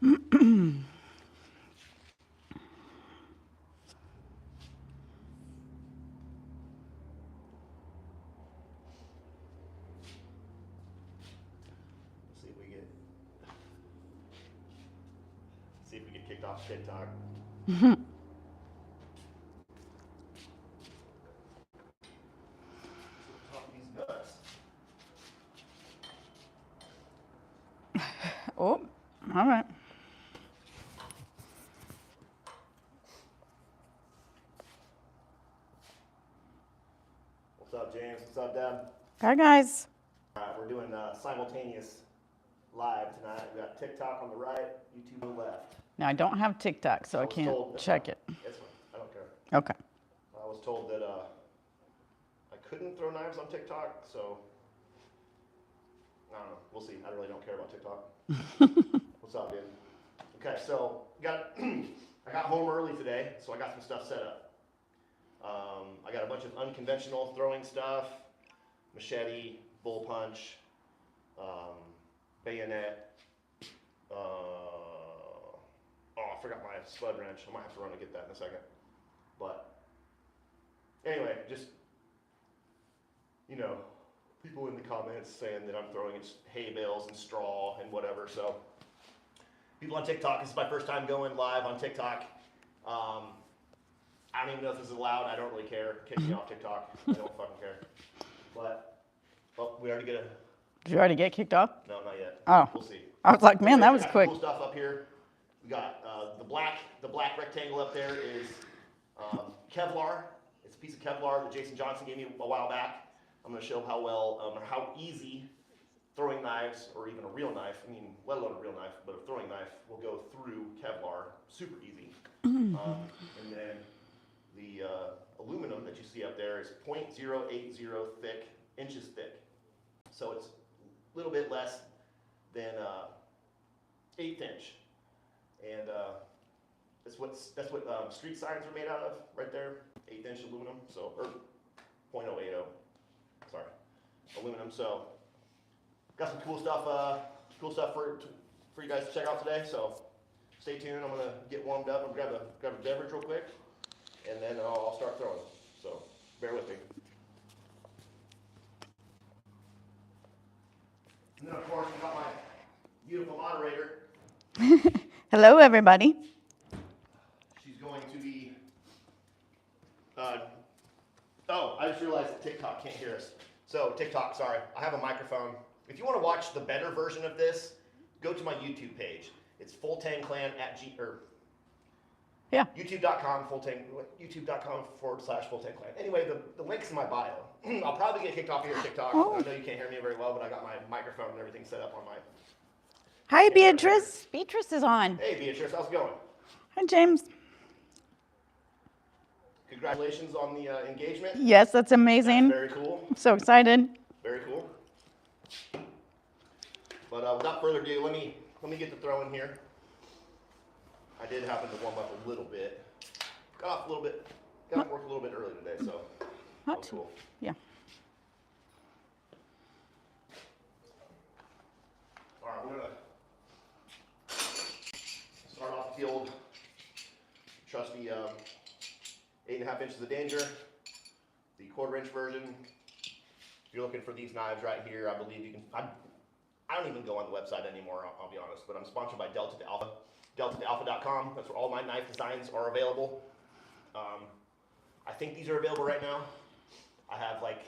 See if we get kicked off TikTok. Oh, all right. What's up, James? What's up, Deb? Hi, guys. We're doing simultaneous live tonight. We got TikTok on the right, YouTube on the left. Now, I don't have TikTok, so I can't check it. That's fine. I don't care. Okay. I was told that I couldn't throw knives on TikTok, so I don't know. We'll see. I really don't care about TikTok. What's up, dude? Okay, so I got home early today, so I got some stuff set up. I got a bunch of unconventional throwing stuff, machete, bull punch, bayonet. I forgot my spud wrench. I might have to run to get that in a second. But anyway, just, people in the comments saying that I'm throwing hay bales and straw and whatever. So people on TikTok, this is my first time going live on TikTok. I don't even know if this is allowed. I don't really care. Kick me off TikTok. I don't fucking care. But, we already get Did you already get kicked off? No, not yet. Oh. We'll see. I was like, man, that was quick. Cool stuff up here. We got the black rectangle up there is Kevlar. It's a piece of Kevlar that Jason Johnson gave me a while back. I'm going to show how well or how easy throwing knives, or even a real knife, let alone a real knife, but a throwing knife will go through Kevlar. Super easy. And then the aluminum that you see up there is 0.080 inches thick. So it's a little bit less than 1/8 inch. And that's what street signs are made out of right there, 1/8 inch aluminum, or 0.080, sorry, aluminum. So got some cool stuff for you guys to check out today. So stay tuned. I'm gonna get warmed up and grab a beverage real quick, and then I'll start throwing. So bear with me. And then of course we got my beautiful moderator. Hello, everybody. She's going to be. I just realized that TikTok can't hear us. So TikTok, sorry, I have a microphone. If you want to watch the better version of this, go to my YouTube page. It's fulltangclan Yeah. YouTube.com/fulltangclan. Anyway, the link's in my bio. I'll probably get kicked off of your TikTok. Oh. I know you can't hear me very well, but I got my microphone and everything set up on my. Hi, Beatrice. Beatrice is on. Hey, Beatrice, how's it going? Hi, James. Congratulations on the engagement. Yes, that's amazing. That's very cool. I'm so excited. Very cool. But without further ado, let me get the throw in here. I did happen to warm up a little bit. Got off a little bit. Got to work a little bit early today, so Not that's too. cool. Yeah. All right, we're gonna start off the old trusty 8.5 inches of danger, the 1/4 inch version. If you're looking for these knives right here, I believe you can. I don't even go on the website anymore. I'll be honest, but I'm sponsored by Delta to Alpha. DeltaToAlpha.com. That's where all my knife designs are available. I think these are available right now. I have like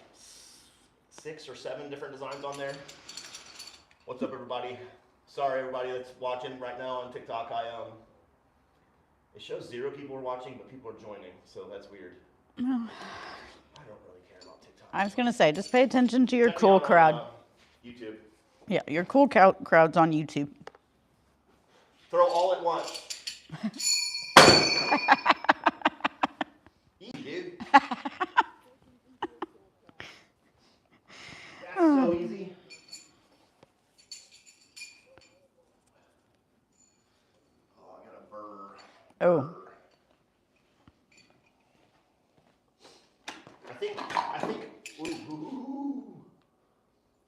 6 or 7 different designs on there. What's up, everybody? Sorry, everybody that's watching right now on TikTok. It shows 0 people are watching, but people are joining, so that's weird. I don't really care about TikTok. I was going to say, just pay attention to your cool crowd. YouTube. Yeah, your cool crowd's on YouTube. Throw all at once. Easy, dude. That's so easy. Oh, I got a burr. Oh.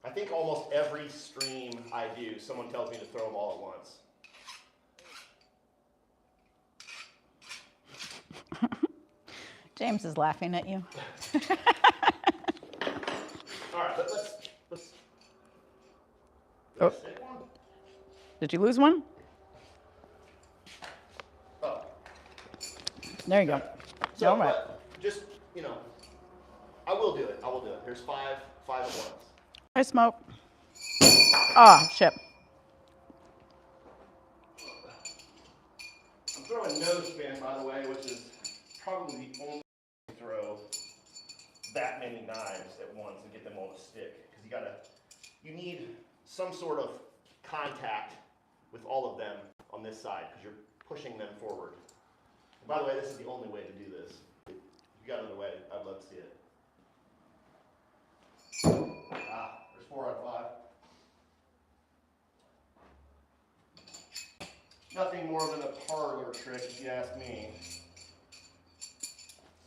I think almost every stream I do, someone tells me to throw them all at once. James is laughing at you. All right, but let's. Did Oh. I stick one? Did you lose one? Oh. There you go. So, All right. but just, you know, I will do it. I will do it. There's five at once. I smoke. Ah, shit. I'm throwing nose spin, by the way, which is probably the only way to throw that many knives at once and get them all to stick. Because you need some sort of contact with all of them on this side, because you're pushing them forward. And by the way, this is the only way to do this. If you got another way, I'd love to see it. There's 4 out of 5. Nothing more than a parlor trick, if you ask me.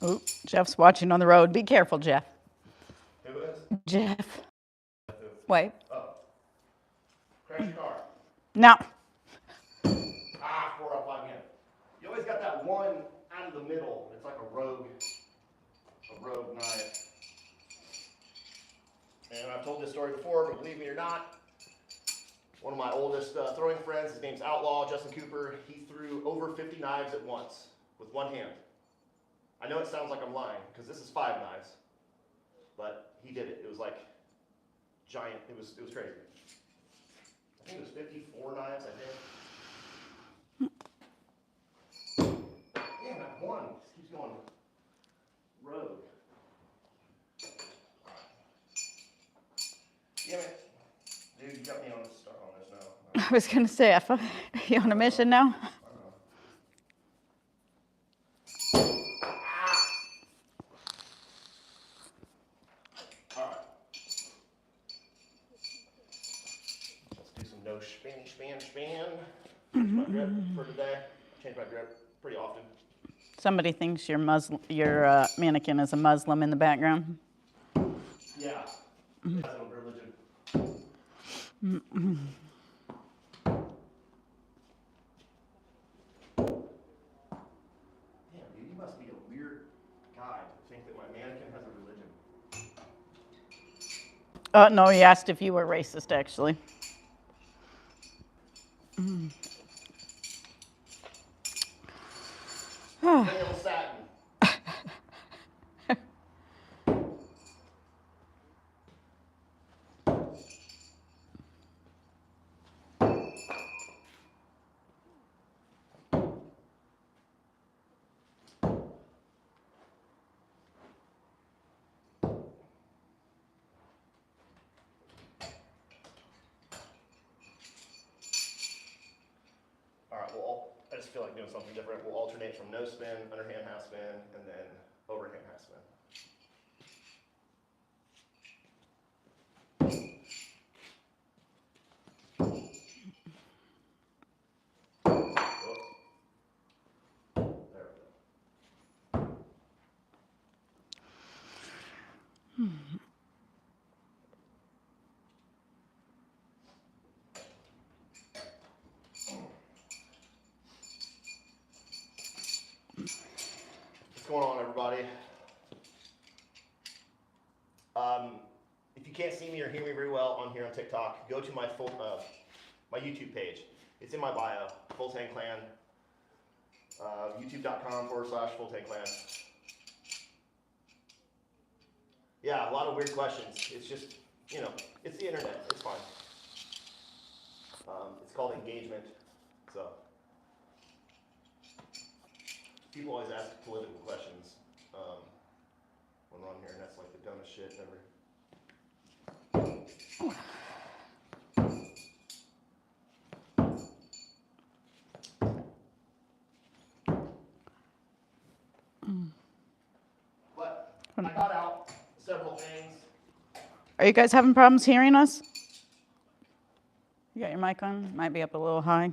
Ooh, Jeff's watching on the road. Be careful, Jeff. Who is? Jeff. Wait. Oh. Crash your car. No. 4 out of 5 again. You always got that one out of the middle. It's like a rogue knife. And I've told this story before, but believe me or not, one of my oldest throwing friends, his name's Outlaw, Justin Cooper, he threw over 50 knives at once with one hand. I know it sounds like I'm lying, because this is 5 knives, but he did it. It was like giant, it was crazy. I think it was 54 knives, I think. Damn, that one just keeps going rogue. Damn it. Dude, you got me on this now. I was going to say, you on a mission now? All right. Let's do some no span. Change my grip for today. I change my grip pretty often. Somebody thinks your mannequin is a Muslim in the background. Yeah. That's no religion. Damn, dude, you must be a weird guy to think that my mannequin has a religion. No, he asked if you were racist, actually. Male satin. All right, well, I just feel like doing something different. We'll alternate from no spin, underhand half spin, and then overhand half spin. There we go. What's going on, everybody? If you can't see me or hear me very well on here on TikTok, go to my my YouTube page. It's in my bio, Full Tank Clan. YouTube.com/FullTankClan. Yeah, a lot of weird questions. It's just, you know, it's the internet. It's fine. It's called engagement. So people always ask political questions when we're on here, and that's like the dumbest shit ever. But I got out several things. Are you guys having problems hearing us? You got your mic on? Might be up a little high.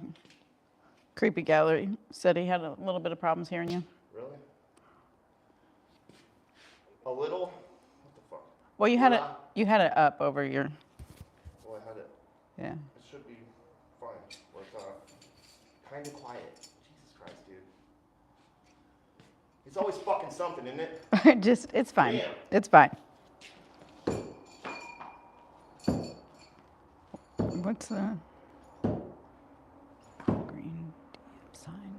Creepy Gallery said he had a little bit of problems hearing you. Really? A little? What the fuck? Well, you had it up over your. Well, I had it. Yeah. It should be fine. But kind of quiet. Jesus Christ, dude. It's always fucking something, isn't it? It's fine. Damn. It's fine. What's the green sign?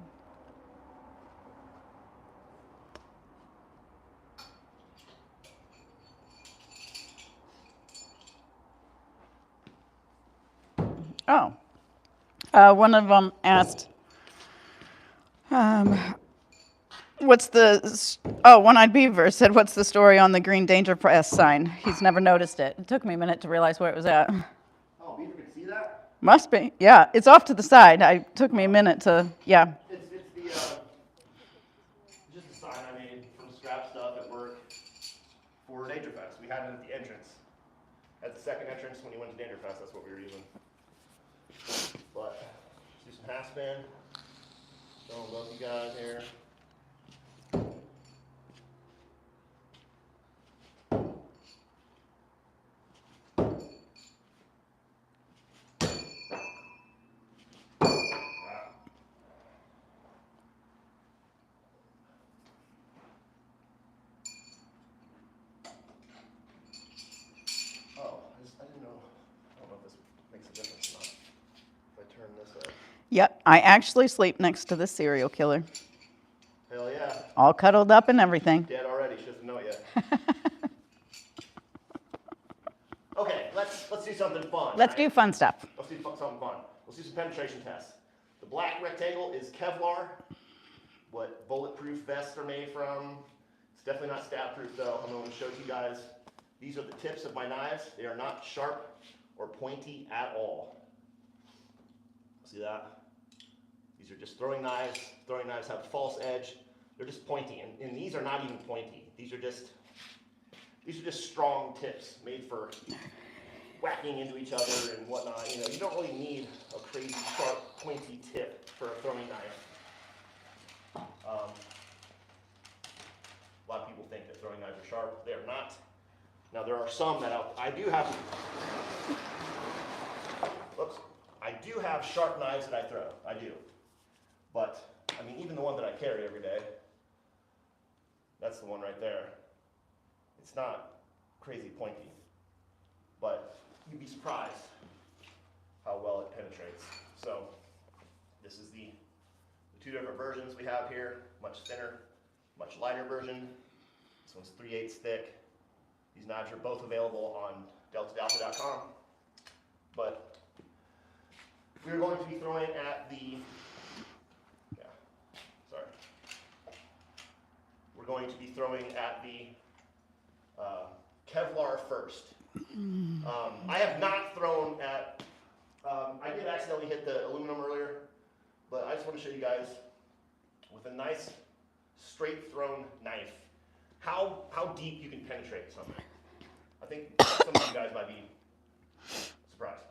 Oh. One of them asked, One-Eyed Beaver said, what's the story on the green danger press sign? He's never noticed it. It took me a minute to realize where it was at. Oh, Beaver can see that? Must be. Yeah, it's off to the side. It took me a minute to, yeah. It's the, just a sign I made from scrap stuff at work for Dangerfest. We had it at the entrance. At the second entrance when you went to Dangerfest, that's what we were using. But, let's do some half spin. Showing both you guys here. I didn't know. I don't know if this makes a difference or not. If I turn this up. Yep, I actually sleep next to the serial killer. Hell yeah. All cuddled up and everything. Dead already. She doesn't know it yet. Okay, let's do something fun. Let's do fun stuff. Let's do something fun. Let's do some penetration tests. The black rectangle is Kevlar. What bulletproof vests are made from. It's definitely not stab proof though. I'm going to show it to you guys. These are the tips of my knives. They are not sharp or pointy at all. See that? These are just throwing knives. Throwing knives have a false edge. They're just pointy, and these are not even pointy. These are just strong tips made for whacking into each other and whatnot. You know, you don't really need a crazy sharp, pointy tip for a throwing knife. A lot of people think that throwing knives are sharp. They are not. Now there are some that I do have. Whoops. I do have sharp knives that I throw. I do. But I mean, even the one that I carry every day. That's the one right there. It's not crazy pointy, but you'd be surprised how well it penetrates. So this is the two different versions we have here. Much thinner, much lighter version. This one's 3/8 thick. These knives are both available on deltadalta.com. But we're going to be throwing at the, we're going to be throwing at the Kevlar first. I have not thrown at, I did accidentally hit the aluminum earlier, but I just want to show you guys with a nice straight thrown knife how deep you can penetrate something. I think some of you guys might be surprised.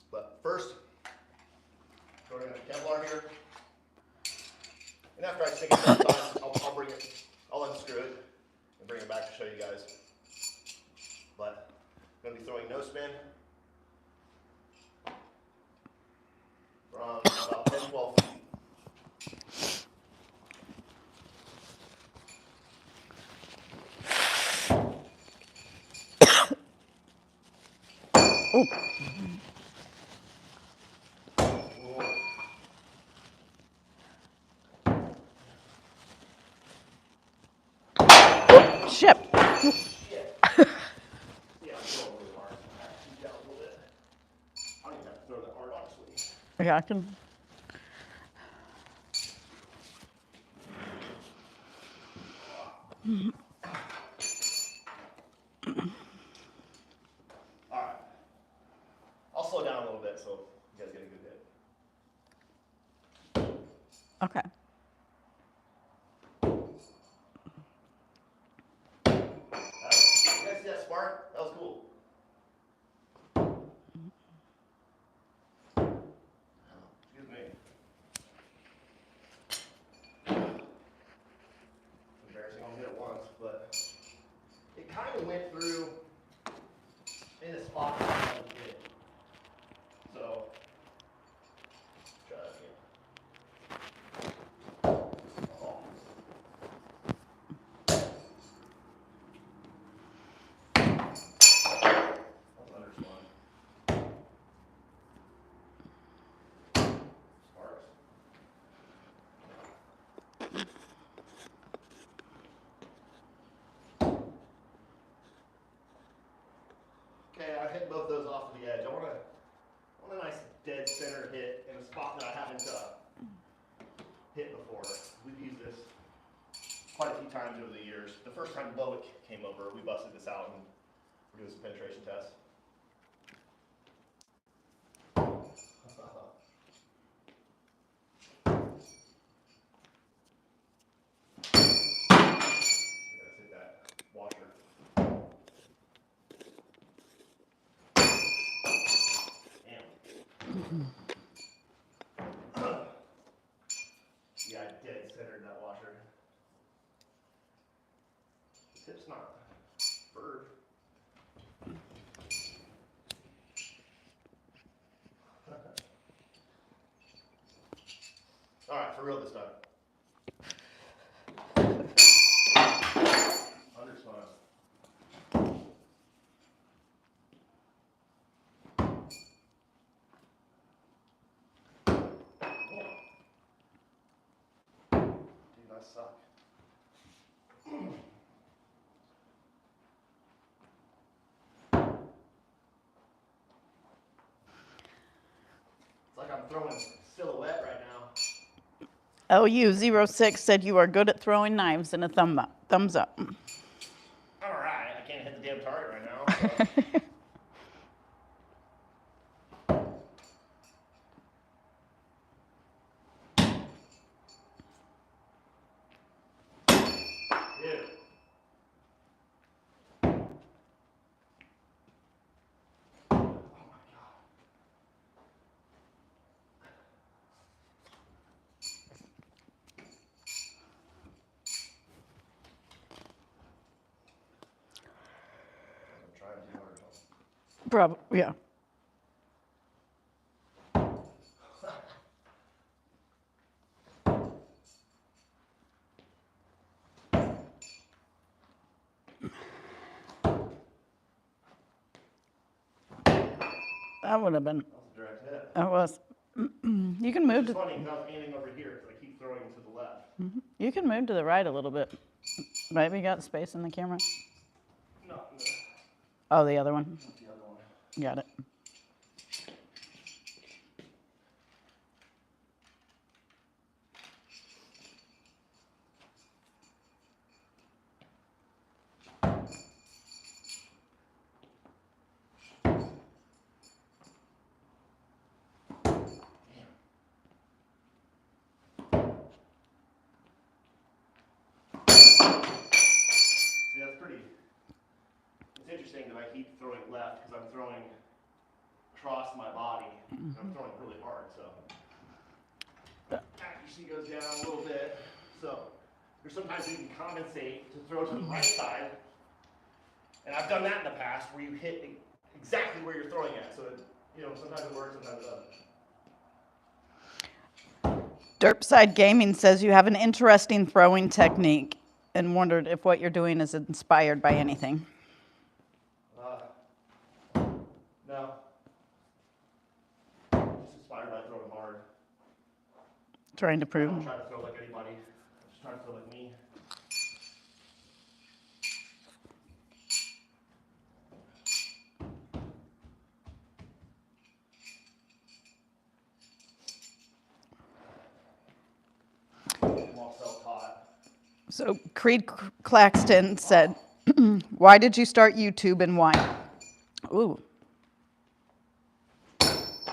But first, throw in a Kevlar here. And after I stick it several times, I'll unscrew it and bring it back to show you guys. But I'm going to be throwing no spin from about 10, 12 feet. Oh. Ship. Yeah, I'm going really hard. I actually down a little bit. I don't even have to throw that hard, honestly. Yeah, I can. All right. I'll slow down a little bit so you guys get a good hit. Okay. You guys see that spark? That was cool. Excuse me. Embarrassing, I only hit it once, but it kind of went through in a spot that I wanted to hit. So, try that again. Okay, I've hit both those off of the edge. I want a nice dead center hit in a spot that I haven't hit before. We've used this quite a few times over the years. The first time Bowick came over, we busted this out and we're doing some penetration tests. Hit that washer. Yeah, I dead centered that washer. The tip's not burred. All right, for real this time. Under smile. Dude, I suck. It's like I'm throwing silhouette right now. LU06 said you are good at throwing knives and a thumb up. Thumbs up. All right, I can't hit the damn target right now. So. Dude. Oh my God. I'm trying too hard. Probably, yeah. That would have been. That was a direct hit. That was. You can move It's to. funny because I was aiming over here because I keep throwing to the left. You can move to the right a little bit. Maybe you got space in the camera. No, Oh, the other one. not the other one. Got it. See, that's pretty. It's interesting that I keep throwing left because I'm throwing across my body. And I'm throwing really hard, so accuracy goes down a little bit. So there's sometimes you can compensate to throw to the right side, and I've done that in the past where you hit exactly where you're throwing at. So sometimes it works, sometimes it doesn't. Derpside Gaming says you have an interesting throwing technique and wondered if what you're doing is inspired by anything. No. Just inspired by throwing hard. Trying to I prove. don't try to throw like anybody. I'm just trying to throw like me. I'm all self-taught. So Creed Claxton said, why did you start YouTube and why? Ooh.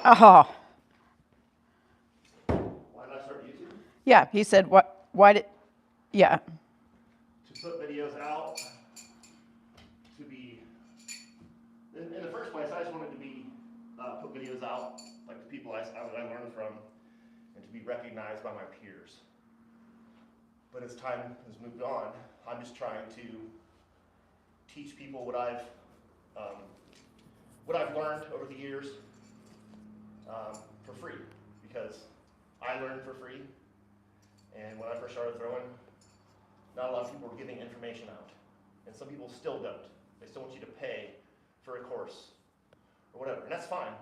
Oh. Why did I start YouTube? Yeah, he said, why did, yeah. To put videos out, to be, in the first place, I just wanted to be, put videos out, like the people I learned from, and to be recognized by my peers. But as time has moved on, I'm just trying to teach people what I've learned over the years for free, because I learned for free, and when I first started throwing, not a lot of people were giving information out, and some people still don't. They still want you to pay for a course or whatever, and that's fine.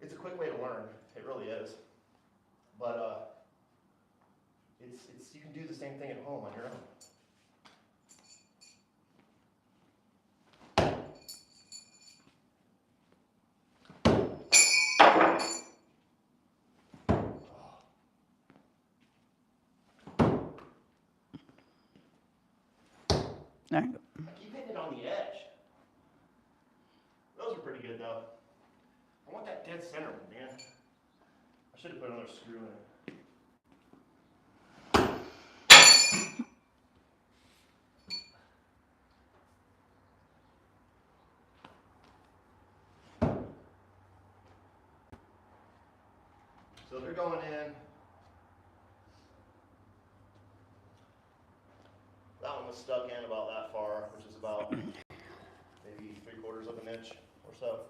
It's a quick way to learn, it really is. But it's you can do the same thing at home on your own. There you go. I keep hitting it on the edge. Those are pretty good though. I want that dead center one, man. I should have put another screw in it. So they're going in. That one was stuck in about that far, which is about maybe 3/4 of an inch or so.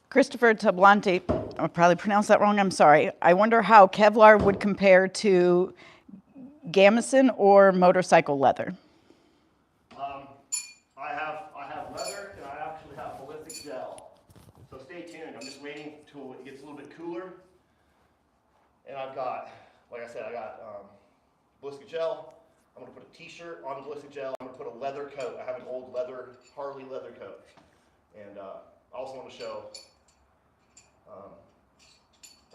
Christopher Tablante, I probably pronounced that wrong, I'm sorry. I wonder how Kevlar would compare to gamison or motorcycle leather. I have leather and I actually have ballistic gel. So stay tuned. I'm just waiting till it gets a little bit cooler. And I've got, like I said, I got ballistic gel. I'm gonna put a t-shirt on the ballistic gel. I'm gonna put a leather coat. I have an old leather, Harley leather coat. And I also want to show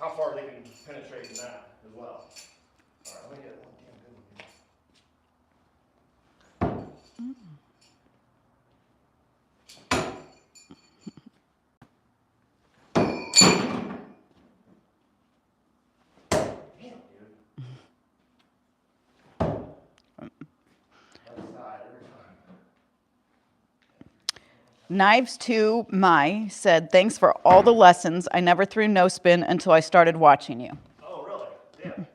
how far they can penetrate in that as well. All right, let me get one damn good one here. Damn, dude. Other side every time. Knives to My said, thanks for all the lessons. I never threw no spin until I started watching you. Oh, really? Damn.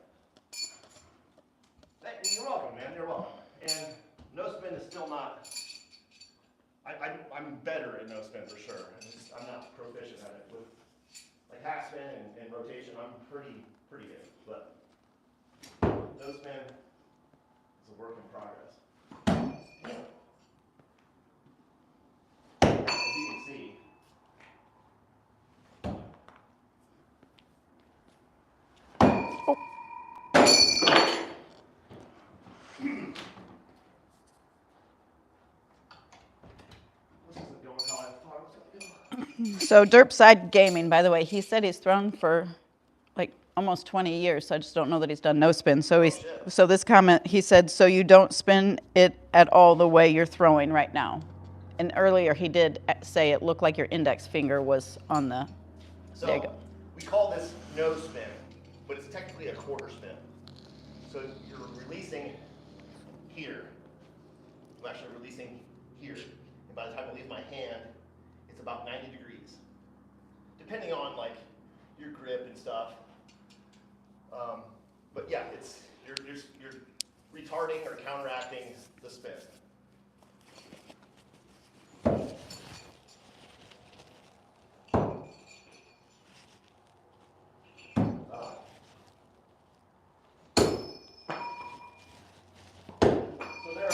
You're welcome, man. You're welcome. And no spin is still not. I'm better at no spin for sure. I'm not proficient at it. With like half spin and rotation, I'm pretty good. But no spin is a work in progress. As you can see. So Derpside Gaming, by the way, he said he's thrown for like almost 20 years, so I just don't know that he's done no spin. So so this comment, he said, so you don't spin it at all the way you're throwing right now. And earlier he did say it looked like your index finger was on the, So there you go. we call this no spin, but it's technically a quarter spin. So you're releasing here. I'm actually releasing here. And by the time I leave my hand, it's about 90 degrees. Depending on like your grip and stuff. But yeah, you're retarding or counteracting the spin. So there are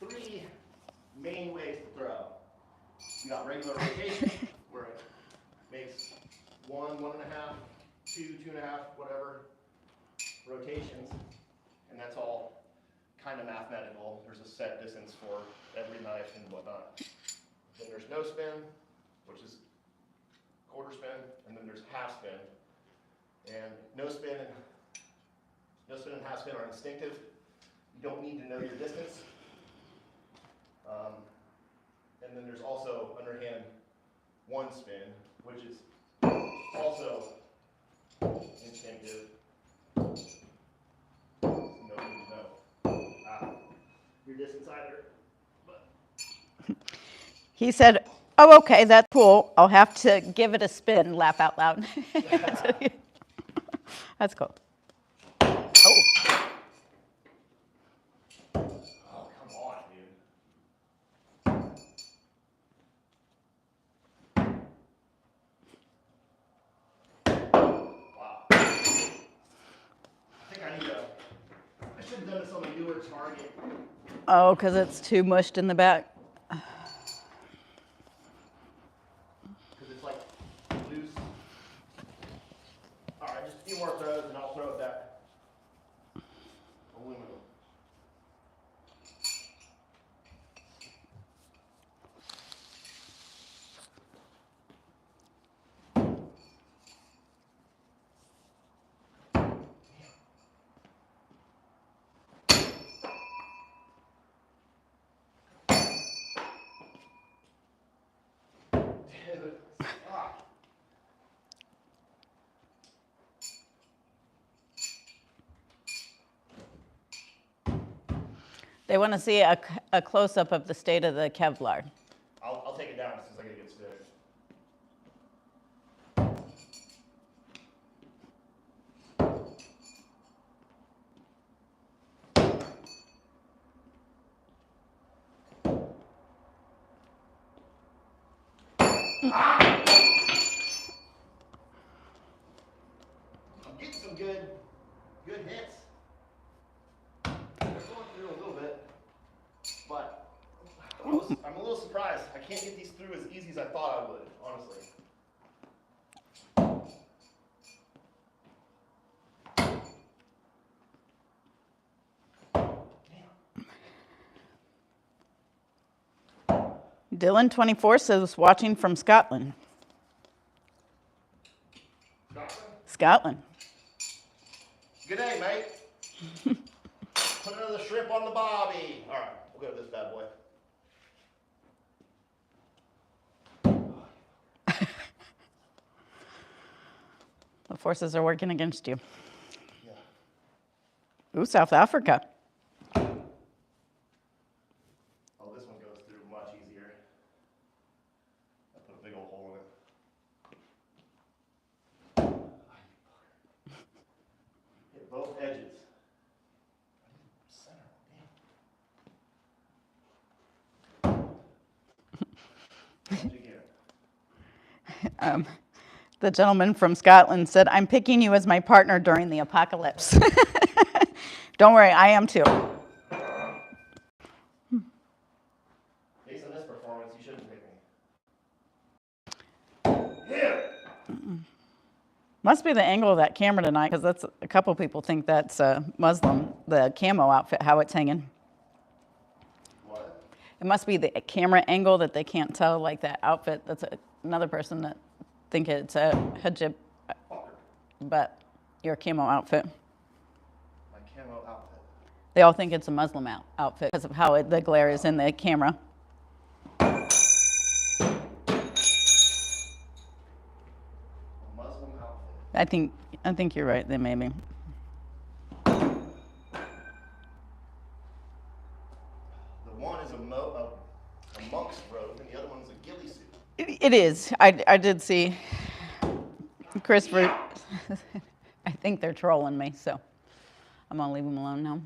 3 main ways to throw. You got regular rotation, where it makes 1, 1.5, 2, 2.5, whatever rotations, and that's all kind of mathematical. There's a set distance for every knife and whatnot. Then there's no spin, which is quarter spin, and then there's half spin. And no spin and half spin are instinctive. You don't need to know your distance. And then there's also underhand 1 spin, which is also instinctive. No need to know your distance either. But He said, oh, okay, that's cool. I'll have to give it a spin, laugh out loud. That's cool. Oh. oh, come on, dude. Wow. I think I should have done this on a newer target. Oh, because it's too mushed in the back. Because it's like loose. All right, just more throws and I'll throw it back. Aluminum. Dude, fuck. They want to see a close-up of the state of the Kevlar. I'll take it down as soon as I get a good stick. I'm getting some good hits. They're going through a little bit, but I'm a little surprised. I can't get these through as easy as I thought I would, honestly. Dylan 24 says watching from Scotland. Scotland. Good day, mate. Put another shrimp on the bobby. All right, we'll go to this bad boy. The forces are working against you. Yeah. Ooh, South Africa. Oh, this one goes through much easier. I put a big old hole in it. Hit both edges. The gentleman from Scotland said, "I'm picking you as my partner during the apocalypse." Don't worry, I am too. Based on this performance, you shouldn't pick me. Yeah. Must be the angle of that camera tonight, because that's a couple people think that's Muslim, the camo outfit, how it's hanging. What? It must be the camera angle that they can't tell, like that outfit. That's another person that think it's a hijab, but your camo outfit. My camo outfit. They all think it's a Muslim outfit because of how the glare is in the camera. A Muslim outfit. I think you're right. Then maybe. The one is a monk's robe, and the other one's a ghillie suit. It is. I did see Christopher. I think they're trolling me, so I'm gonna leave them alone now.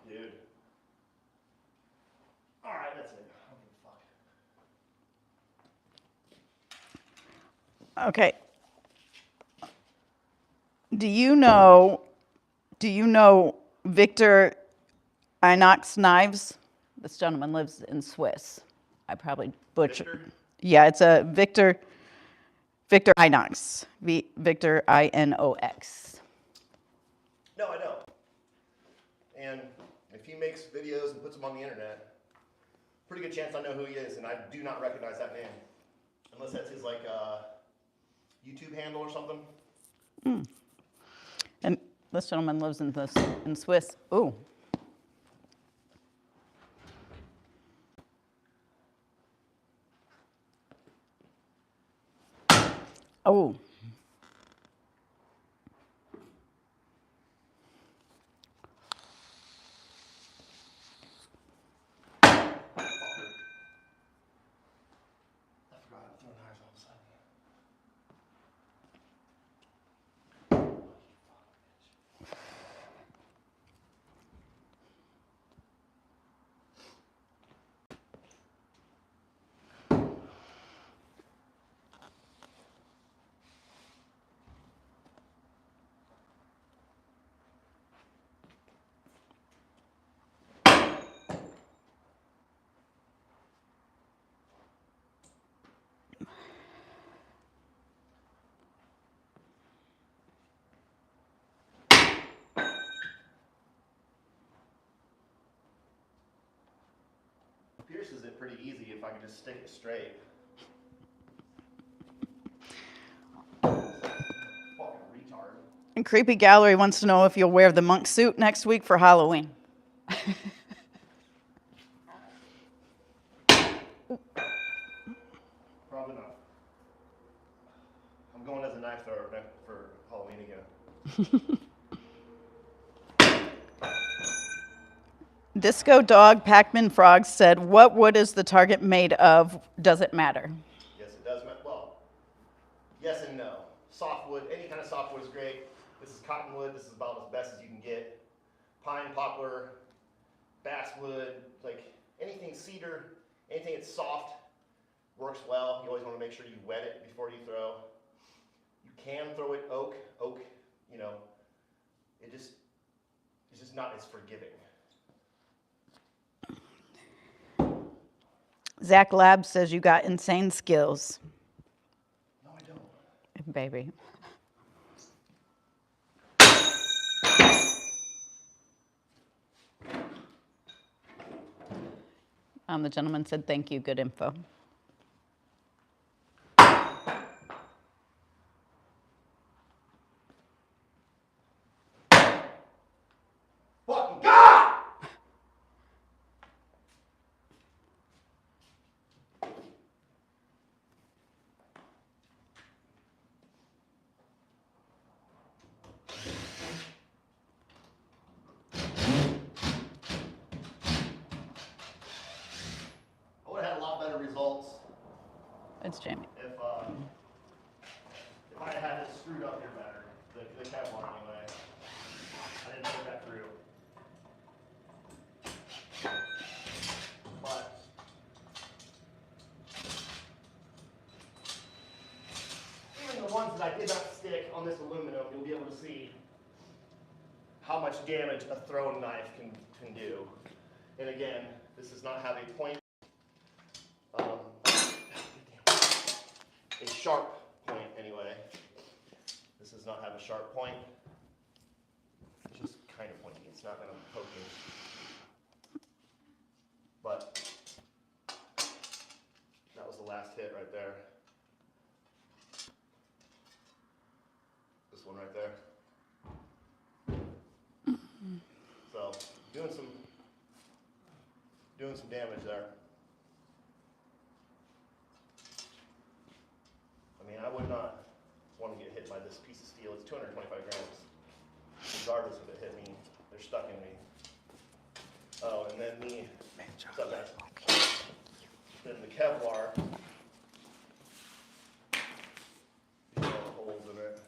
Dude. Alright, that's it. I don't give a fuck. Okay. Do you know Victor Inox Knives? This gentleman lives in Swiss. I probably butchered. Victor? Yeah, it's a Victor Inox. Victor Inox. No, I don't. And if he makes videos and puts them on the internet, pretty good chance I know who he is, and I do not recognize that name. Unless that's his, like, YouTube handle or something. And this gentleman lives in Swiss. Ooh. Oh. pierces it pretty easy if I can just stick it straight. Fucking retard. And Creepy Gallery wants to know if you'll wear the monk suit next week for Halloween. Probably not. I'm going as a knife thrower for Halloween again. Disco Dog Pac-Man Frog said, what wood is the target made of? Does it matter? Yes, it does. Well, yes and no. Softwood, any kind of softwood is great. This is cottonwood. This is about as best as you can get. Pine, poplar, basswood, like anything cedar, anything that's soft works well. You always want to make sure you wet it before you throw. You can throw it oak. Oak, you know, it's just not as forgiving. Zach Lab says you got insane skills. No, I don't. Baby. The gentleman said, thank you, good info. Fucking God! I would have had a lot better results It's Jamie. if I had had it screwed up here better. The Kevlar anyway. I didn't put that through. But even the ones that I did not stick on this aluminum, you'll be able to see how much damage a throwing knife can do. And again, this does not have a point, a sharp point anyway. This does not have a sharp point. It's just kind of pointy. It's not going to poke you. But that was the last hit right there. This one right there. So doing some damage there. I mean, I would not want to get hit by this piece of steel. It's 225 grams. Regardless if it hit me, they're stuck in me. Oh, and then what's up, guys? Then the Kevlar. These are all the holes in it.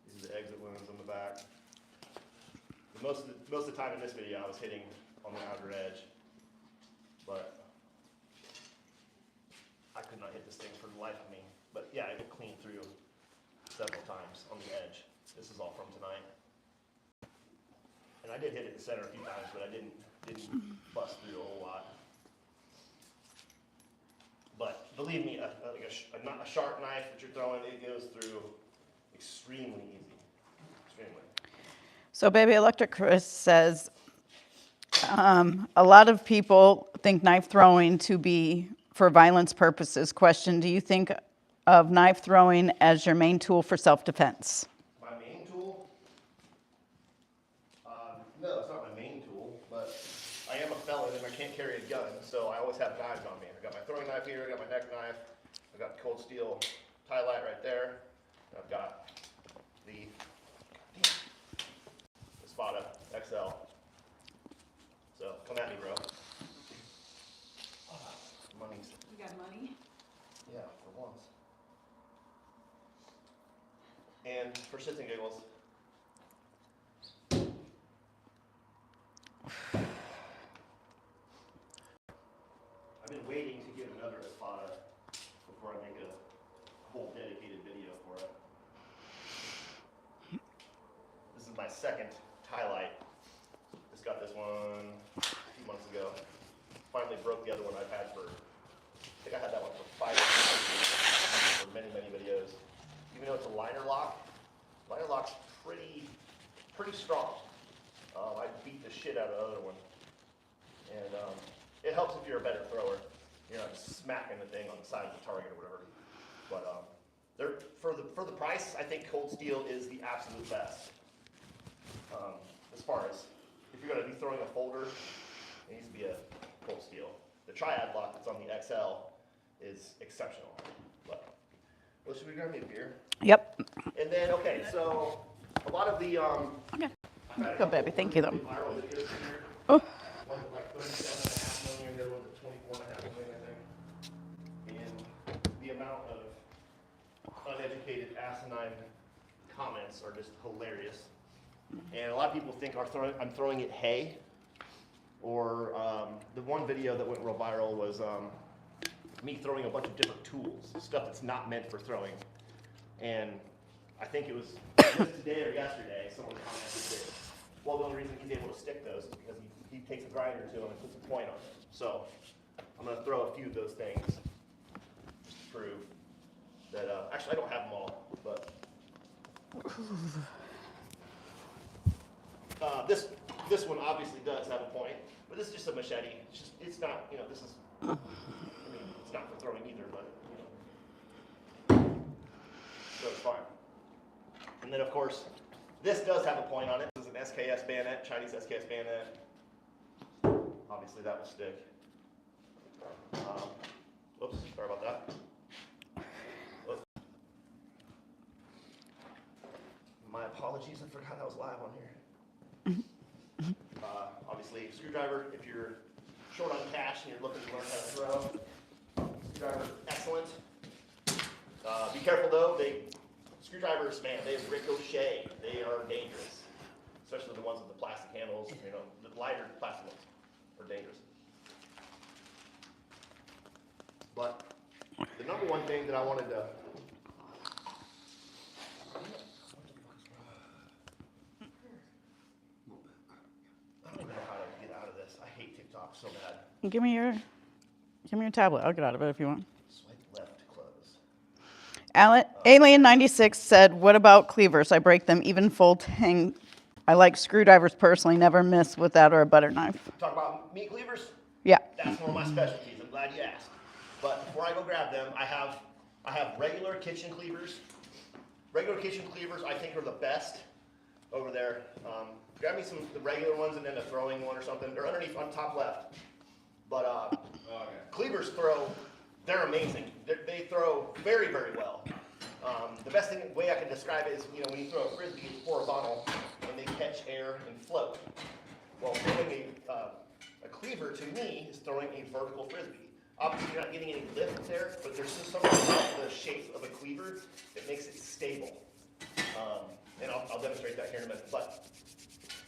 These are the exit wounds on the back. Most of the time in this video, I was hitting on the outer edge, but I could not hit this thing for the life of me. But yeah, I got clean through several times on the edge. This is all from tonight. And I did hit it in the center a few times, but I didn't bust through a whole lot. But believe me, a sharp knife that you're throwing, it goes through extremely easy. Extremely. So Baby Electric Chris says, a lot of people think knife throwing to be for violence purposes. Question, do you think of knife throwing as your main tool for self-defense? My main tool? No, it's not my main tool, but I am a felon and I can't carry a gun, so I always have knives on me. I got my throwing knife here, I got my neck knife, I got cold steel tie light right there, I've got the Spada XL. So come at me, bro. Money's. You got money? Yeah, for once. And for shits and giggles. I've been waiting to get another Espada before I make a whole dedicated video for it. This is my second tie light. Just got this one a few months ago. Finally broke the other one I've had for, I think I had that one for 5 years, for many, many videos. Even though it's a liner lock's pretty strong. I beat the shit out of the other one. And it helps if you're a better thrower. You're not just smacking the thing on the side of the target or whatever. But for the price, I think cold steel is the absolute best. As far as if you're going to be throwing a folder, it needs to be a cold steel. The triad lock that's on the XL is exceptional. But, well, should we grab me a beer? Yep. And then, okay, so a lot of the Okay. Go, baby. Thank you, though. viral videos here. Oh. One at like 37.5 million, the other one's at 24.5 million, I think. And the amount of uneducated, asinine comments are just hilarious. And a lot of people think I'm throwing it hay. Or the one video that went real viral was me throwing a bunch of different tools, stuff that's not meant for throwing. And I think it was just today or yesterday, someone commented that, well, the only reason he's able to stick those is because he takes a grinder to them and puts a point on them. So I'm going to throw a few of those things just to prove that, actually I don't have them all, but this one obviously does have a point, but this is just a machete. It's not, this is, it's not for throwing either, but, so it's fine. And then, of course, this does have a point on it. This is an SKS bayonet, Chinese SKS bayonet. Obviously, that will stick. Oops, sorry about that. Oops. My apologies, I forgot I was live on here. Obviously, screwdriver, if you're short on cash and you're looking to learn how to throw, screwdriver, excellent. Be careful though, screwdrivers, man, they ricochet. They are dangerous, especially the ones with the plastic handles. The lighter plastic ones are dangerous. But the number one thing that I wanted to so bad. Give me your tablet. I'll get out of it if you want. Swipe left, close. Alien 96 said, "What about cleavers? I break them even folding. I like screwdrivers personally. Never miss with that or a butter knife." Talk about meat cleavers. Yeah. That's one of my specialties. I'm glad you asked. But before I go grab them, I have regular kitchen cleavers. Regular kitchen cleavers I think are the best over there. Grab me some of the regular ones and then a throwing one or something. They're underneath on top left. But cleavers they're amazing. They throw very, very well. The best way I can describe it is, when you throw a frisbee, it's horizontal and they catch air and float. Well, throwing a cleaver to me is throwing a vertical frisbee. Obviously, you're not getting any lift there, but there's just something about the shape of a cleaver that makes it stable. And I'll demonstrate that here in a minute. But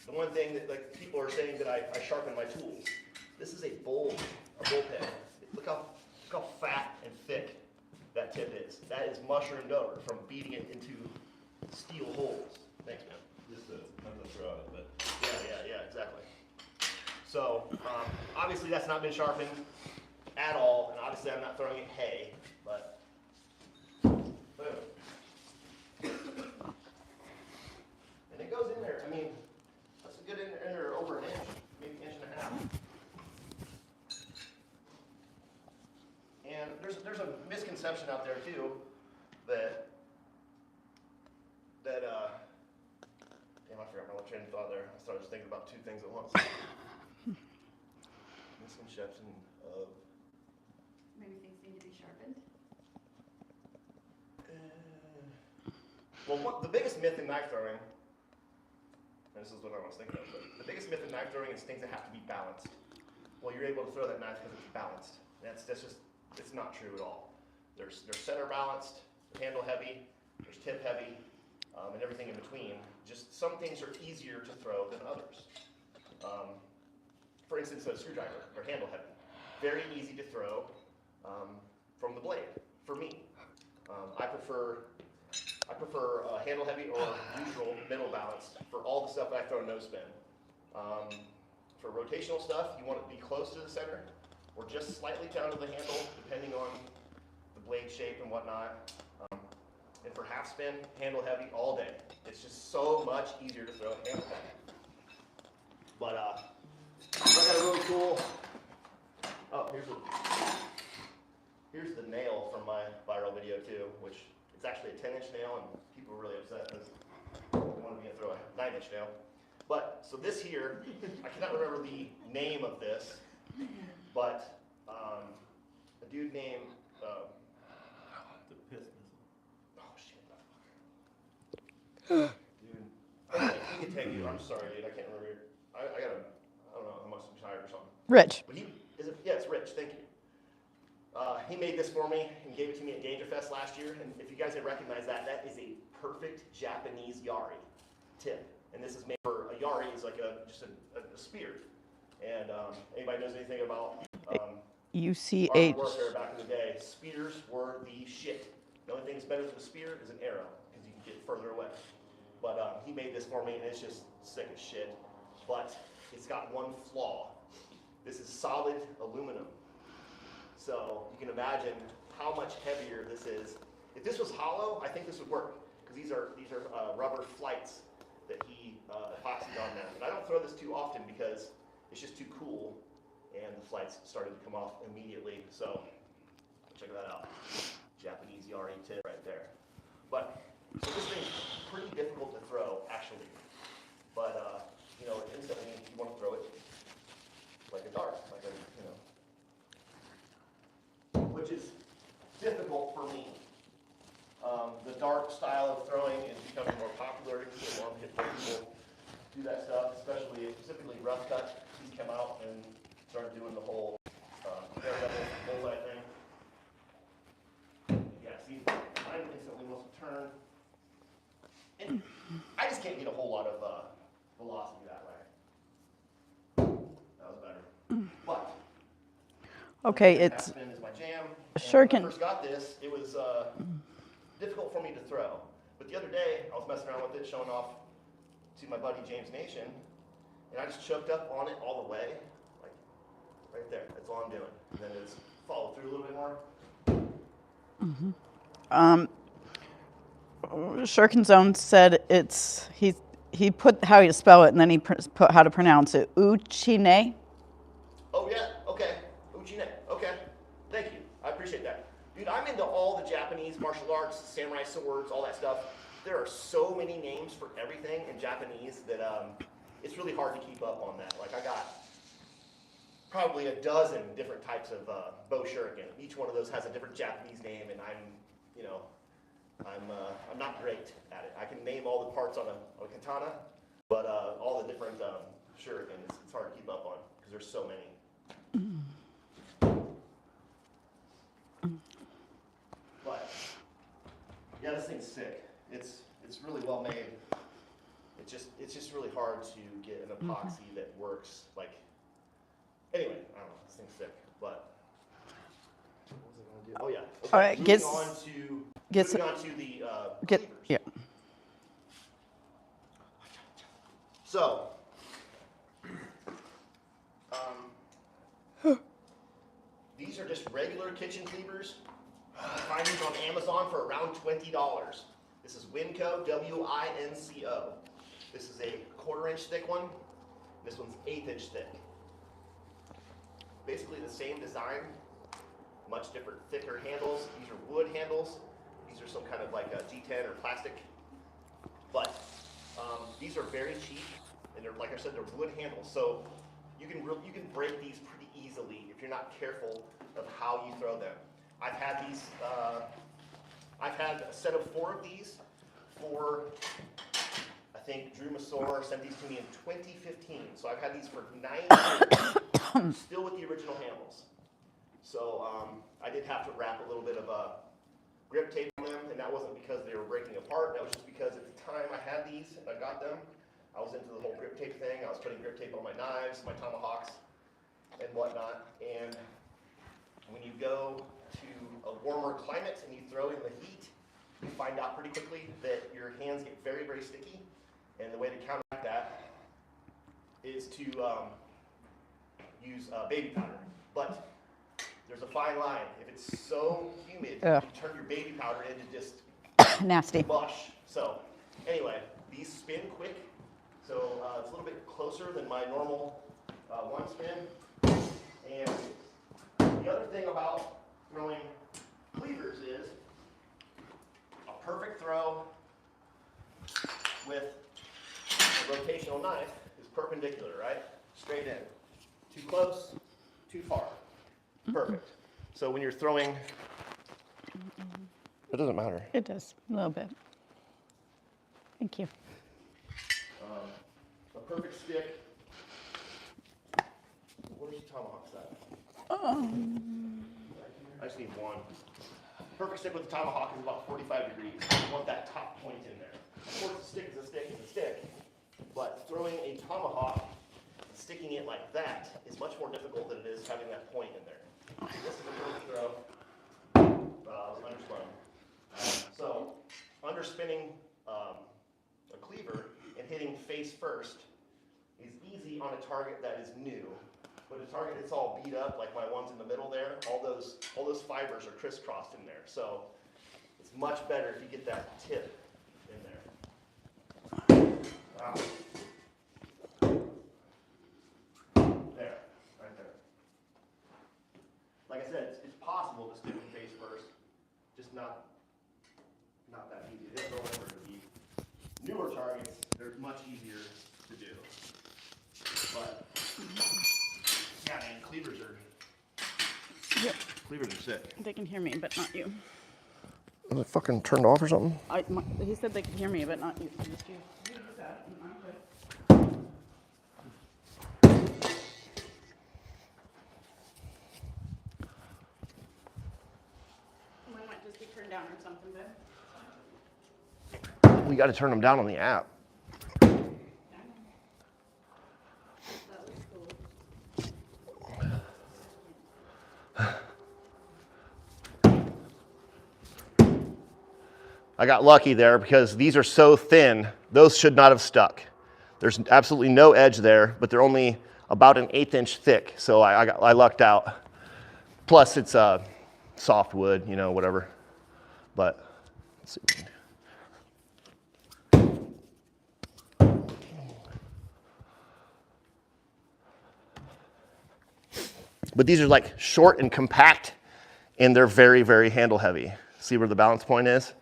the one thing that people are saying that I sharpen my tools. This is a bullpen. Look how fat and thick that tip is. That is mushroomed over from beating it into steel holes. Thanks, man. Just not to throw it, but Yeah, exactly. So obviously that's not been sharpened at all, and obviously I'm not throwing it hay, but boom. And it goes in there. I mean, that's a good in there over an inch, maybe an inch and a half. And there's a misconception out there too that damn, I forgot my train of thought there. I started just thinking about two things at once. Misconception of maybe things need to be sharpened. Well, the biggest myth in knife throwing, and this is what I was thinking of, but the biggest myth in knife throwing is things that have to be balanced. Well, you're able to throw that knife because it's balanced. That's just, it's not true at all. They're center balanced, they're handle heavy, there's tip heavy, and everything in between. Just some things are easier to throw than others. For instance, a screwdriver, or handle heavy. Very easy to throw from the blade, for me. I prefer handle heavy or neutral, middle balanced for all the stuff that I throw no spin. For rotational stuff, you want it to be close to the center or just slightly down to the handle, depending on the blade shape and whatnot. And for half spin, handle heavy all day. It's just so much easier to throw handle heavy. But I got a really cool Oh, here's the nail from my viral video too, which it's actually a 10-inch nail, and people were really upset because they wanted me to throw a 9-inch nail. But so this here, I cannot remember the name of this, but a dude named The piss missile. oh shit, dude. Anyway, he can take you. I'm sorry, dude. I can't remember. I don't know. I must be tired or something. Rich. But yeah, it's Rich. Thank you. He made this for me and gave it to me at Danger Fest last year. And if you guys have recognized that, that is a perfect Japanese yari tip. And this is made for a yari is like just a spear. And anybody knows anything about armed UCH. warfare back in the day? Spears were the shit. The only thing that's better than a spear is an arrow because you can get further away. But he made this for me, and it's just sick as shit. But it's got one flaw. This is solid aluminum. So you can imagine how much heavier this is. If this was hollow, I think this would work, because these are rubber flights that he epoxied on them. And I don't throw this too often because it's just too cool, and the flights started to come off immediately. So check that out. Japanese yari tip right there. But so this thing's pretty difficult to throw, actually. But you know, instantly you want to throw it like a dart, like a, you know, which is difficult for me. The dart style of throwing is becoming more popular. You see more people do that stuff, specifically rough cut. He's come out and started doing the whole daredevil bullseye thing. Yeah, see, mine instantly wants to turn. And I just can't get a whole lot of velocity that way. That was better. But Okay, it's half spin is my jam. sure And when can. I first got this, it was difficult for me to throw. But the other day, I was messing around with it, showing off to my buddy James Nation, and I just choked up on it all the way, like right there. That's all I'm doing. And then just follow through a little bit more. Shuriken Zone said he put how you spell it, and then he put how to pronounce it. Uchine. Oh yeah, okay. Uchine, okay. Thank you. I appreciate that. Dude, I'm into all the Japanese martial arts, samurai swords, all that stuff. There are so many names for everything in Japanese that it's really hard to keep up on that. Like I got probably a dozen different types of bow shuriken. Each one of those has a different Japanese name, and I'm not great at it. I can name all the parts on a katana, but all the different shuriken, it's hard to keep up on because there's so many. But yeah, this thing's sick. It's really well made. It's just really hard to get an epoxy that works. Like anyway, I don't know. This thing's sick. But what was I gonna do? Oh yeah. Okay. All right, moving on to the cleavers. Yeah. So, these are just regular kitchen cleavers. You find these on Amazon for around $20. This is Winco, W-I-N-C-O. This is a 1/4-inch thick one. This one's 1/8-inch thick. Basically the same design, much different, thicker handles. These are wood handles. These are some kind of like a G10 or plastic. But these are very cheap, and they're, like I said, they're wood handles. So you can break these pretty easily if you're not careful of how you throw them. I've had these. I've had a set of 4 of these for, I think Drew Masor sent these to me in 2015. So I've had these for 9 years, still with the original handles. So I did have to wrap a little bit of grip tape on them, and that wasn't because they were breaking apart. That was just because at the time I had these and I got them, I was into the whole grip tape thing. I was putting grip tape on my knives, my tomahawks, and whatnot. And when you go to a warmer climate and you throw in the heat, you find out pretty quickly that your hands get very, very sticky. And the way to counteract that is to use baby powder. But there's a fine line. If it's so humid, Ugh. you turn your baby powder into just Nasty. mush. So anyway, these spin quick. So it's a little bit closer than my normal one spin. And The other thing about throwing cleavers is a perfect throw with a rotational knife is perpendicular, right? Straight in. Too close, too far. Perfect. So when you're throwing, it doesn't matter. It does, a little bit. Thank you. A perfect stick. Where's your tomahawks at? I just need one. Perfect stick with the tomahawk is about 45 degrees. You want that top point in there. Of course, a stick is a stick is a stick, but throwing a tomahawk and sticking it like that is much more difficult than it is having that point in there. This is a perfect throw. Underspun. So, underspinning a cleaver and hitting face first is easy on a target that is new. But a target that's all beat up, like my ones in the middle there, all those fibers are crisscrossed in there. So it's much better if you get that tip in there. Wow. There, right there. Like I said, it's possible to stick with face first, just not that easy. They don't go over to the newer targets, they're much easier to do. But yeah, man, cleavers are sick. They can hear me, but not you. Is it fucking turned off or something? He said they could hear me, but not you. Just you. You do that, and I'm good. Mine might just be turned down or something, Ben. We got to turn them down on the app. That was cool. I got lucky there because these are so thin, those should not have stuck. There's absolutely no edge there, but they're only about an 1/8 inch thick, so I lucked out. Plus it's soft wood, you know, whatever. But let's see. But these are like short and compact, and they're very, very handle heavy. See where the balance point is?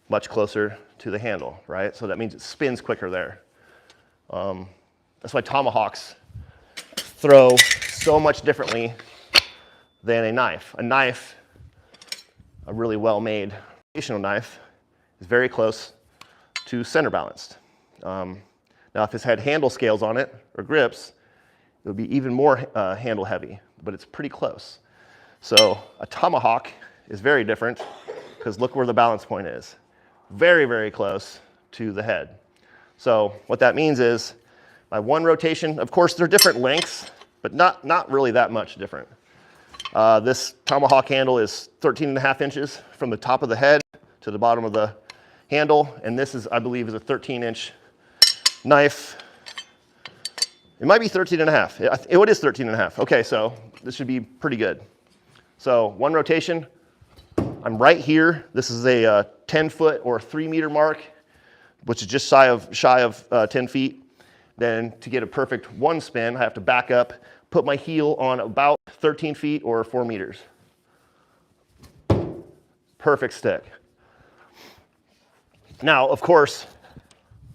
Much closer to the handle, right? So that means it spins quicker there. That's why tomahawks throw so much differently than a knife. A knife, a really well-made rotational knife, is very close to center balanced. Now, if this had handle scales on it, or grips, it would be even more handle heavy, but it's pretty close. So a tomahawk is very different because look where the balance point is. Very, very close to the head. So what that means is my one rotation, of course they're different lengths, but not really that much different. This tomahawk handle is 13.5 inches from the top of the head to the bottom of the handle, and this is, I believe, is a 13-inch knife. It might be 13.5. It is 13.5. Okay, so this should be pretty good. So one rotation, I'm right here. This is a 10-foot or 3-meter mark, which is just shy of 10 feet. Then to get a perfect one spin, I have to back up, put my heel on about 13 feet or 4 meters. Perfect stick. Now, of course,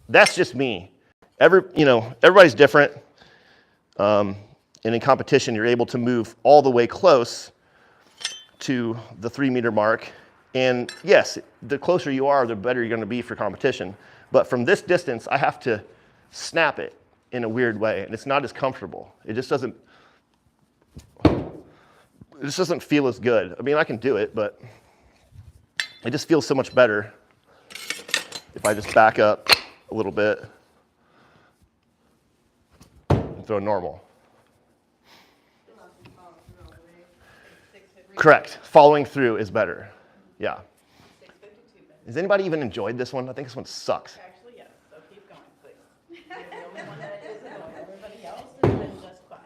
that's just me. Everybody's different. And in competition, you're able to move all the way close to the 3-meter mark. And yes, the closer you are, the better you're going to be for competition. But from this distance, I have to snap it in a weird way, and it's not as comfortable. It just doesn't feel as good. I mean, I can do it, but it just feels so much better if I just back up a little bit and throw normal. Correct. Following through is better. Yeah. Has anybody even enjoyed this one? I think this one sucks. Actually, yes, so keep going, please. You're the only one that isn't annoying. Everybody else has been just fine.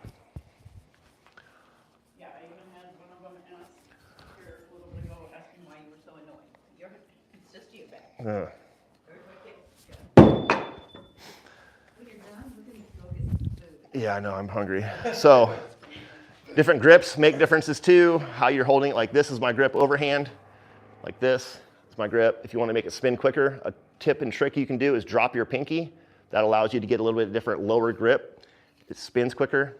Yeah, I even had one of them ask here a little bit ago, asking why you were so annoying. It's just you back. Uh, When you're done, we're gonna go get some food. yeah, I know, I'm hungry. So Different grips make differences too. How you're holding it, like this is my grip overhand. Like this is my grip. If you want to make it spin quicker, a tip and trick you can do is drop your pinky. That allows you to get a little bit different lower grip. It spins quicker.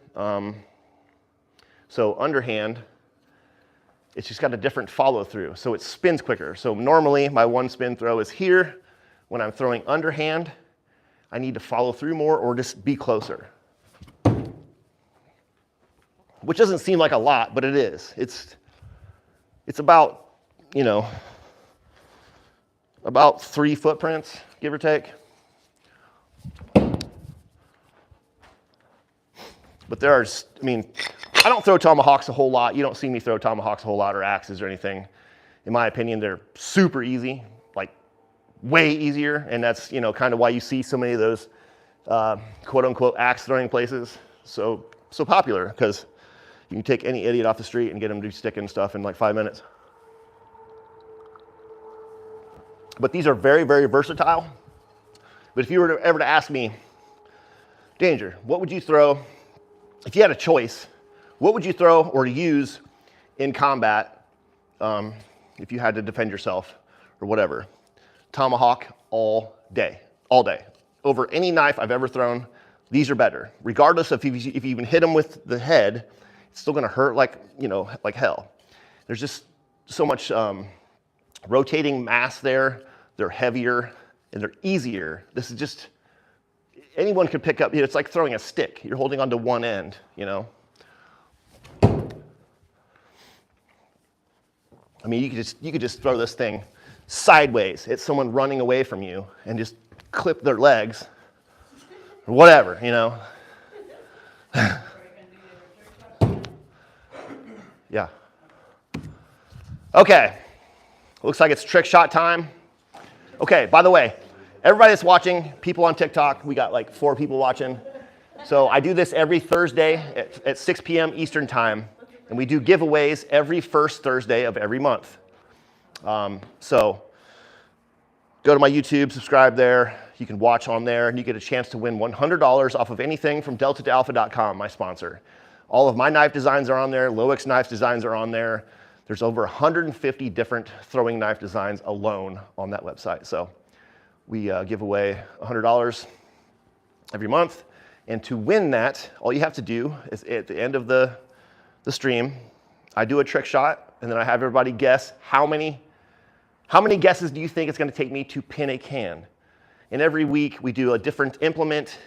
So underhand, it's just got a different follow through. So it spins quicker. So normally my one spin throw is here. When I'm throwing underhand, I need to follow through more or just be closer. Which doesn't seem like a lot, but it is. It's about, you know, about 3 footprints, give or take. But there are, I mean, I don't throw tomahawks a whole lot. You don't see me throw tomahawks a whole lot or axes or anything. In my opinion, they're super easy, like way easier. And that's, you know, kind of why you see so many of those quote unquote axe throwing places so popular, because you can take any idiot off the street and get them to stick and stuff in like 5 minutes. But these are very, very versatile. But if you were ever to ask me, Danger, what would you throw, if you had a choice, what would you throw or use in combat if you had to defend yourself or whatever? Tomahawk all day, all day. Over any knife I've ever thrown, these are better. Regardless of if you even hit them with the head, it's still gonna hurt like, you know, like hell. There's just so much rotating mass there. They're heavier and they're easier. This is just, anyone could pick up, you know, it's like throwing a stick. You're holding onto one end, you know. I mean, you could just throw this thing sideways at someone running away from you and just clip their legs or whatever, you know. Yeah. Okay. Looks like it's trick shot time. Okay, by the way, everybody that's watching, people on TikTok, we got like 4 people watching. So I do this every Thursday at 6 p.m. Eastern time. And we do giveaways every first Thursday of every month. So go to my YouTube, subscribe there. You can watch on there, and you get a chance to win $100 off of anything from delta2alpha.com, my sponsor. All of my knife designs are on there. Loix knife designs are on there. There's over 150 different throwing knife designs alone on that website. So we give away $100 every month. And to win that, all you have to do is at the end of the stream, I do a trick shot, and then I have everybody guess how many guesses do you think it's going to take me to pin a can? And every week we do a different implement,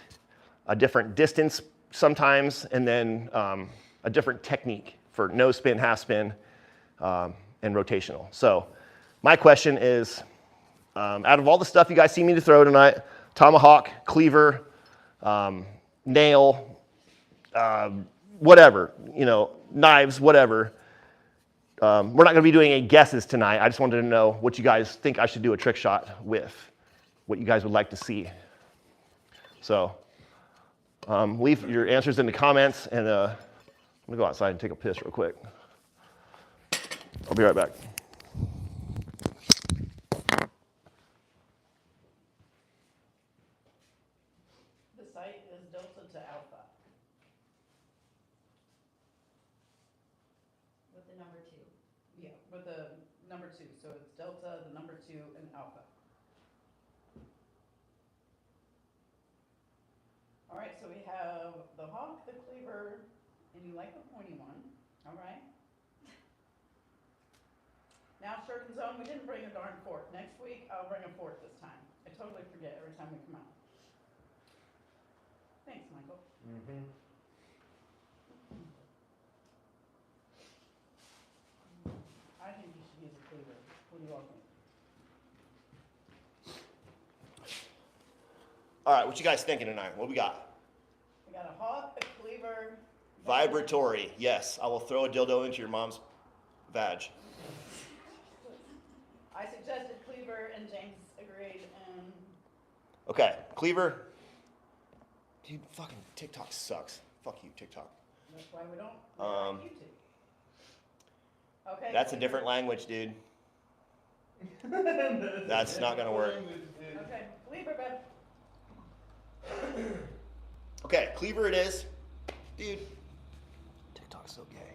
a different distance sometimes, and then a different technique for no spin, half spin, and rotational. So my question is, out of all the stuff you guys see me to throw tonight, tomahawk, cleaver, nail, whatever, you know, knives, whatever. We're not going to be doing any guesses tonight. I just wanted to know what you guys think I should do a trick shot with, what you guys would like to see. So leave your answers in the comments, and I'm going to go outside and take a piss real quick. I'll be right back. The site is delta to alpha. With the number 2. Yeah, with the number 2. So it's delta, the number 2, and alpha. All right, so we have the hawk, the cleaver, and you like the pointy one. All right. Now, Shirk and Zone, we didn't bring a darn fork. Next week, I'll bring a fork this time. I totally forget every time we come out. Thanks, Michael. Mm-hmm. I think you should use a cleaver. What do you all think? All right, what you guys thinking tonight? What we got? We got a hawk, a cleaver. Vibratory. Yes, I will throw a dildo into your mom's vag. I suggested cleaver, and James agreed, and Okay, cleaver. Dude, fucking TikTok sucks. Fuck you, TikTok. that's why we don't like YouTube. Okay. That's a cleaver. different language, dude. That's not gonna work. Okay, cleaver, babe. Okay, cleaver it is. Dude, TikTok's so gay.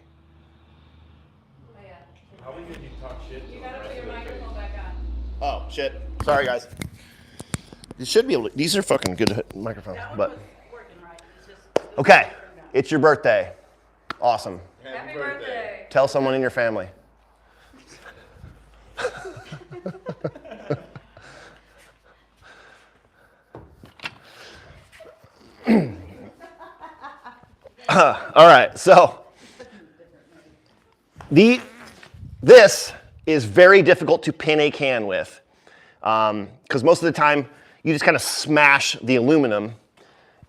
How we gonna talk shit? You gotta put your microphone back on. Oh, shit. Sorry, guys. You should be able to, these are fucking good microphones, That one but. was working right. It's just. Okay, it's your birthday. Awesome. Happy birthday. Tell someone in your family. All right, so this is very difficult to pin a can with because most of the time you just kind of smash the aluminum,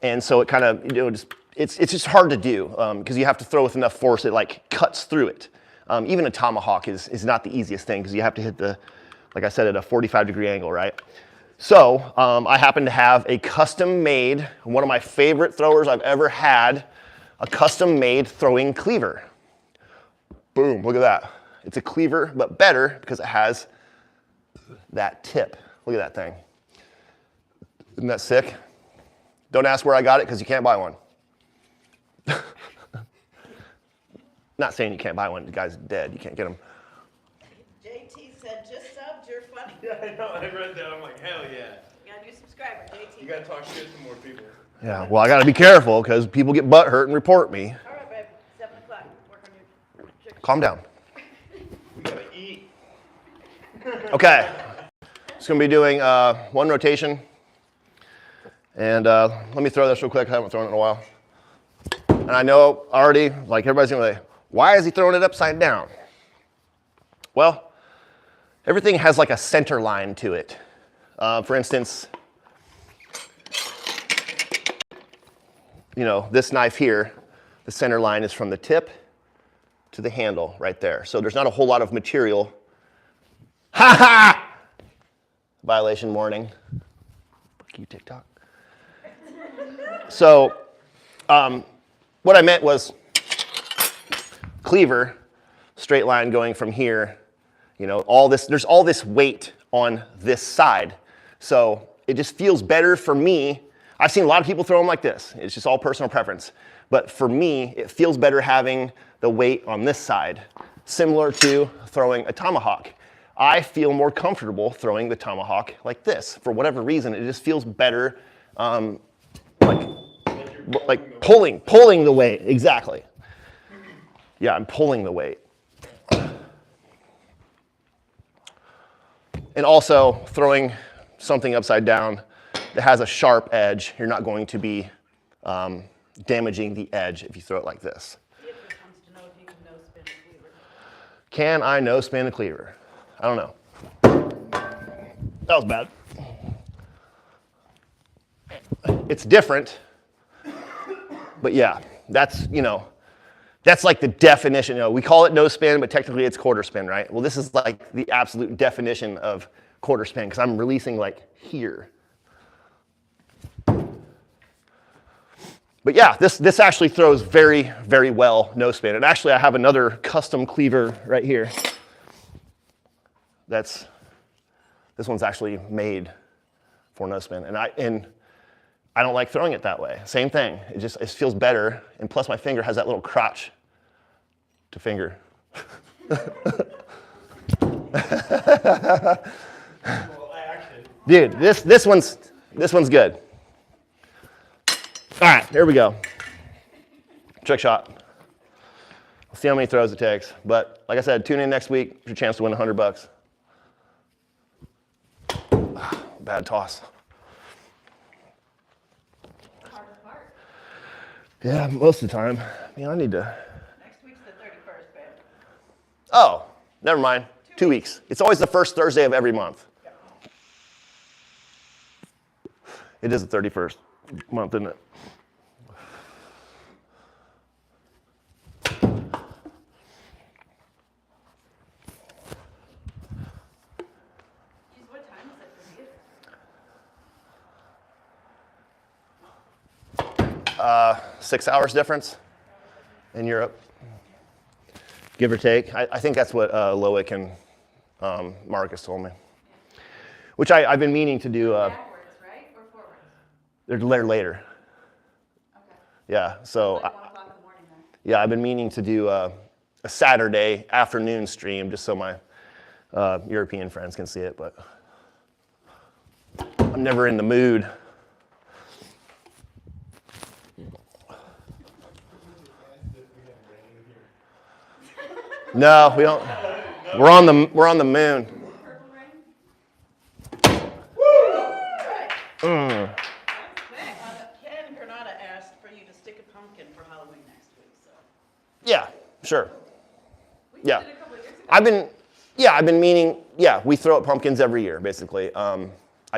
and so it kind of it's just hard to do because you have to throw with enough force it like cuts through it. Even a tomahawk is not the easiest thing because you have to hit the, like I said, at a 45-degree angle, right? So I happen to have a custom-made, one of my favorite throwers I've ever had, a custom-made throwing cleaver. Boom, look at that. It's a cleaver, but better because it has that tip. Look at that thing. Isn't that sick? Don't ask where I got it because you can't buy one. Not saying you can't buy one. The guy's dead. You can't get them. JT said, just subbed, you're funny. Yeah, I know. I read that. I'm like, hell yeah. You got a new subscriber, JT. You gotta talk shit to more people. Yeah, well, I got to be careful because people get butt hurt and report me. All right, babe, 7 o'clock, work on your chicken. Calm down. We gotta eat. Okay. Just going to be doing one rotation. And let me throw this real quick. I haven't thrown it in a while. And I know already, like everybody's going to say, why is he throwing it upside down? Well, everything has like a center line to it. For instance, you know, this knife here, the center line is from the tip to the handle right there. So there's not a whole lot of material. Ha ha! Violation warning. Fuck you, TikTok. So, what I meant was cleaver, straight line going from here, you know, there's all this weight on this side. So it just feels better for me. I've seen a lot of people throw them like this. It's just all personal preference. But for me, it feels better having the weight on this side, similar to throwing a tomahawk. I feel more comfortable throwing the tomahawk like this. For whatever reason, it just feels better, like pulling the weight. Exactly. Yeah, I'm pulling the weight. And also throwing something upside down that has a sharp edge, you're not going to be damaging the edge if you throw it like this. Can I no spin a cleaver? I don't know. That was bad. It's different, but yeah, that's like the definition. You know, we call it no spin, but technically it's quarter spin, right? Well, this is like the absolute definition of quarter spin because I'm releasing like here. But yeah, this actually throws very, very well no spin. And actually, I have another custom cleaver right here. This one's actually made for no spin, and I don't like throwing it that way. Same thing. It feels better, and plus my finger has that little crotch to finger. Dude, this one's good. All right, here we go. Trick shot. We'll see how many throws it takes. But like I said, tune in next week for your chance to win $100. Bad toss. Hardest part. Yeah, most of the time. I need to. Next week's the 31st, babe. Oh, never mind. 2 weeks. It's always the first Thursday of every month. It is the 31st month, isn't it? What time is it for you? 6 hours difference in Europe, give or take. I think that's what Loic and Marcus told me. Which I've been meaning to do. Backwards, right? Or forwards? They're later. Okay. Yeah, so Like 1 o'clock in the morning then. yeah, I've been meaning to do a a Saturday afternoon stream just so my European friends can see it, but I'm never in the mood. No, we don't. We're on the moon. Ken Granada asked for you to stick a pumpkin for Halloween next week, so. Yeah, sure. Yeah. I've been meaning, we throw out pumpkins every year, basically. I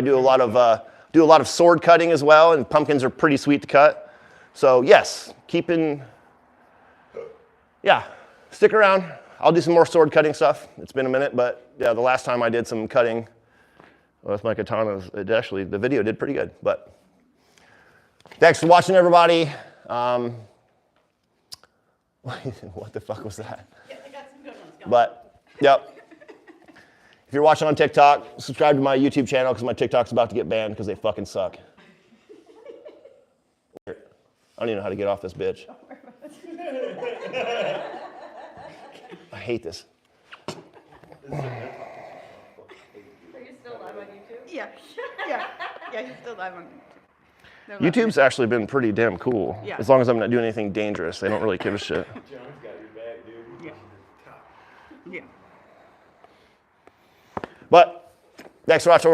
do a lot of sword cutting as well, and pumpkins are pretty sweet to cut. So yes, stick around. I'll do some more sword cutting stuff. It's been a minute, but yeah, the last time I did some cutting with my katanas, the video did pretty good. But thanks for watching, everybody. What the fuck was that? Yeah, I got some good ones going. But, yep. If you're watching on TikTok, subscribe to my YouTube channel because my TikTok's about to get banned because they fucking suck. I don't even know how to get off this bitch. I hate this. Are you still live on YouTube? Yeah, you're still live on YouTube. YouTube's actually been pretty damn cool. Yeah. As long as I'm not doing anything dangerous. They don't really give a shit. John's got your back, dude. Yeah. But, thanks for watching.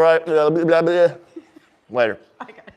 Later. I got it.